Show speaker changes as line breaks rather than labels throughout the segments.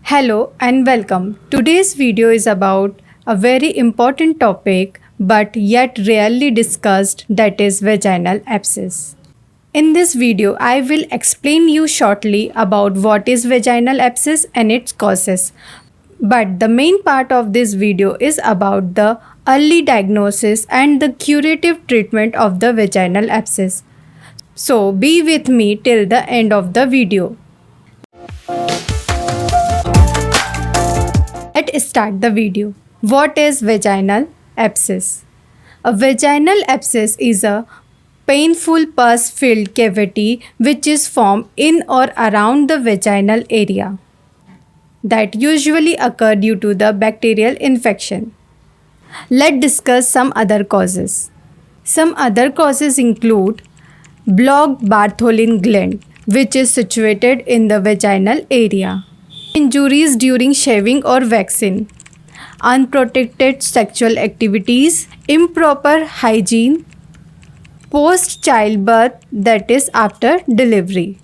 Hello and welcome. Today's video is about a very important topic but yet rarely discussed, that is vaginal abscess. In this video, I will explain you shortly about what is vaginal abscess and its causes. But the main part of this video is about the early diagnosis and the curative treatment of the vaginal abscess. So be with me till the end of the video. Let's start the video. What is vaginal abscess? A vaginal abscess is a painful pus-filled cavity which is formed in or around the vaginal area that usually occur due to the bacterial infection. Let's discuss some other causes. Some other causes include blocked Bartholin gland, which is situated in the vaginal area, injuries during shaving or waxing, unprotected sexual activities, improper hygiene, post-childbirth, that is after delivery.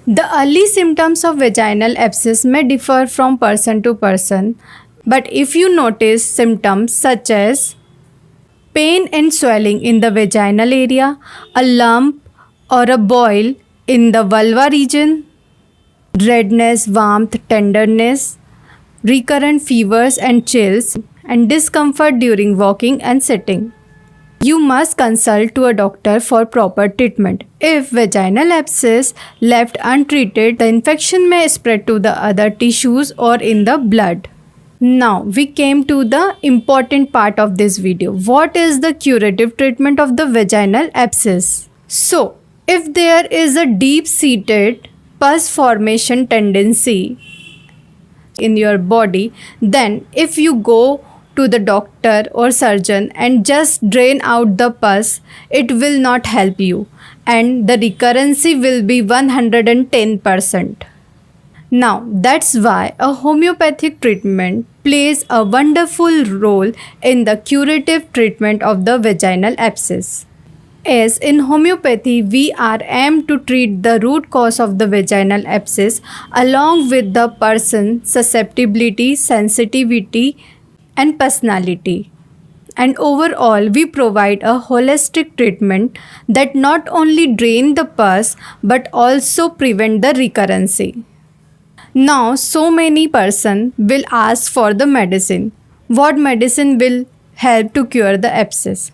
The early symptoms of vaginal abscess may differ from person to person, but if you notice symptoms such as pain and swelling in the vaginal area, a lump or a boil in the vulva region, redness, warmth, tenderness, recurrent fevers and chills, and discomfort during walking and sitting, you must consult to a doctor for proper treatment. If vaginal abscess left untreated, the infection may spread to the other tissues or in the blood. Now we came to the important part of this video. What is the curative treatment of the vaginal abscess? So, if there is a deep-seated pus formation tendency in your body, then if you go to the doctor or surgeon and just drain out the pus, it will not help you and the recurrency will be 110%. Now that's why a homeopathic treatment plays a wonderful role in the curative treatment of the vaginal abscess. As in homeopathy, we are aimed to treat the root cause of the vaginal abscess along with the person's susceptibility, sensitivity, and personality. And overall, we provide a holistic treatment that not only drain the pus but also prevent the recurrency. Now, so many person will ask for the medicine. What medicine will help to cure the abscess?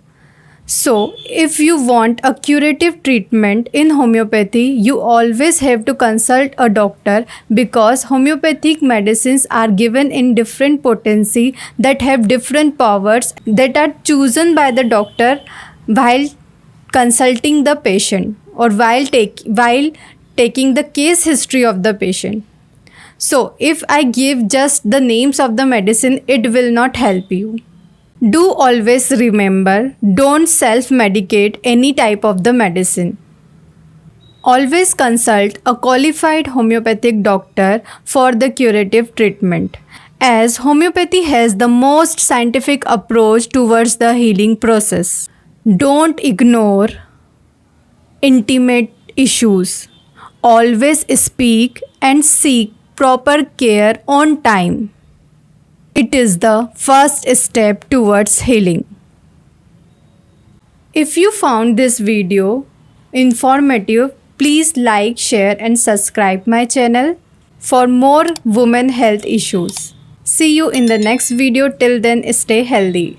So, if you want a curative treatment in homeopathy, you always have to consult a doctor because homeopathic medicines are given in different potency that have different powers that are chosen by the doctor while consulting the patient or while taking the case history of the patient. So, if I give just the names of the medicine, it will not help you. Do always remember, don't self-medicate any type of the medicine. Always consult a qualified homeopathic doctor for the curative treatment, as homeopathy has the most scientific approach towards the healing process. Don't ignore intimate issues. Always speak and seek proper care on time. It is the first step towards healing. If you found this video informative, please like, share and subscribe my channel for more women health issues. See you in the next video. Till then, stay healthy.